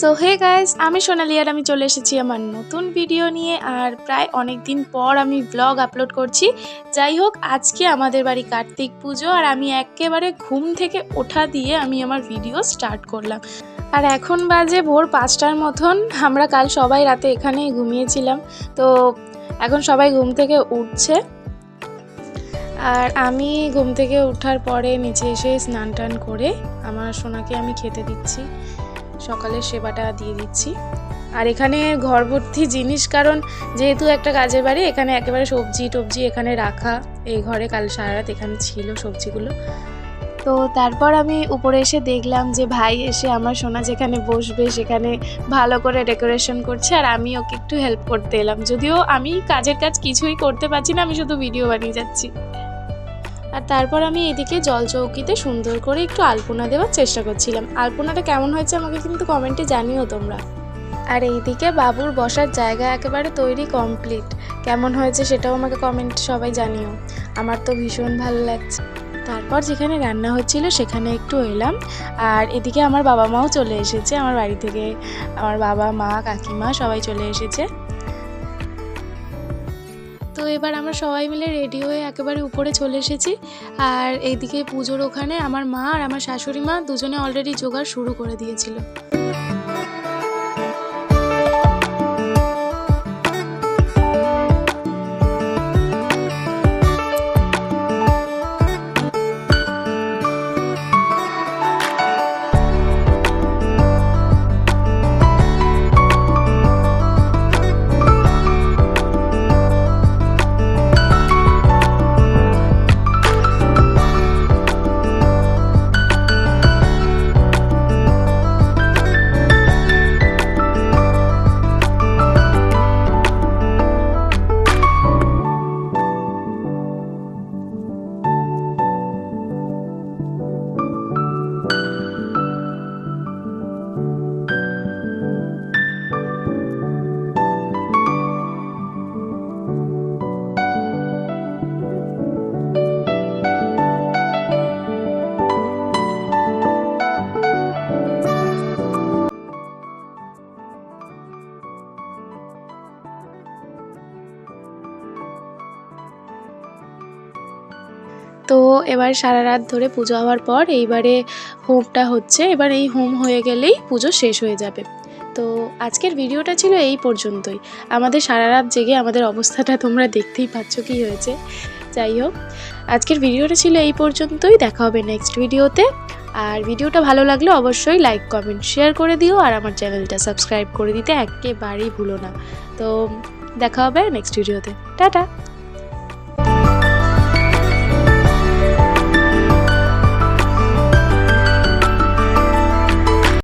So hey guys, আমি সোনালি আর আমি চলে এসেছি আমার নতুন ভিডিও নিয়ে। আর প্রায় অনেক দিন পর আমি ব্লগ আপলোড করছি। যাই হোক, আজকে আমাদের বাড়ি কার্তিক পুজো আর আমি একেবারে ঘুম থেকে ওঠা দিয়ে আমি আমার ভিডিও স্টার্ট করলাম। আর এখন বাজে ভোর 5টার মতন। আমরা কাল সবাই রাতে এখানেই ঘুমিয়েছিলাম, তো এখন সবাই ঘুম থেকে উঠছে। আর আমি ঘুম থেকে ওঠার পরে নিচে এসে স্নান টান করে আমার সোনাকে আমি খেতে দিচ্ছি, সকালের সেবাটা দিয়ে দিচ্ছি। আর এখানে ঘর ভর্তি জিনিস, কারণ যেহেতু একটা কাজের বাড়ি, এখানে একেবারে সবজি টবজি এখানে রাখা। এই ঘরে কাল সারা রাত এখানে ছিল সবজিগুলো। তো তারপর আমি উপরে এসে দেখলাম যে ভাই এসে আমার সোনা যেখানে বসবে সেখানে ভালো করে ডেকোরেশন করছে, আর আমি ওকে একটু হেল্প করতে এলাম। যদিও আমি কাজের কাজ কিছুই করতে পারছি না, আমি শুধু ভিডিও বানিয়ে যাচ্ছি। আর তারপর আমি এদিকে জল চৌকিতে সুন্দর করে একটু আলপনা দেওয়ার চেষ্টা করছিলাম। আলপনাটা কেমন হয়েছে আমাকে কিন্তু কমেন্টে জানিও তোমরা। আর এইদিকে বাবুর বসার জায়গা একেবারে তৈরি কমপ্লিট। কেমন হয়েছে সেটাও আমাকে কমেন্ট সবাই জানিও। আমার তো ভীষণ ভালো লাগছে। তারপর যেখানে রান্না হচ্ছিল সেখানে একটু এলাম। আর এদিকে আমার বাবা মাও চলে এসেছে আমার বাড়ি থেকে। আমার বাবা মা কাকিমা সবাই চলে এসেছে। তো এবার আমরা সবাই মিলে রেডি হয়ে একেবারে উপরে চলে এসেছি। আর এইদিকে পুজোর ওখানে আমার মা আর আমার শাশুড়ি মা দুজনে অলরেডি জোগাড় শুরু করে দিয়েছিল। তো এবার সারা রাত ধরে পুজো হওয়ার পর এইবারে হোমটা হচ্ছে। এবার এই হোম হয়ে গেলেই পুজো শেষ হয়ে যাবে। তো আজকের ভিডিওটা ছিল এই পর্যন্তই। আমাদের সারা রাত জেগে আমাদের অবস্থাটা তোমরা দেখতেই পাচ্ছ কী হয়েছে। যাই হোক, আজকের ভিডিওটা ছিল এই পর্যন্তই। দেখা হবে নেক্সট ভিডিওতে। আর ভিডিওটা ভালো লাগলে অবশ্যই লাইক কমেন্ট শেয়ার করে দিও, আর আমার চ্যানেলটা সাবস্ক্রাইব করে দিতে একেবারেই ভুলো না। তো দেখা হবে নেক্সট ভিডিওতে। টাটা।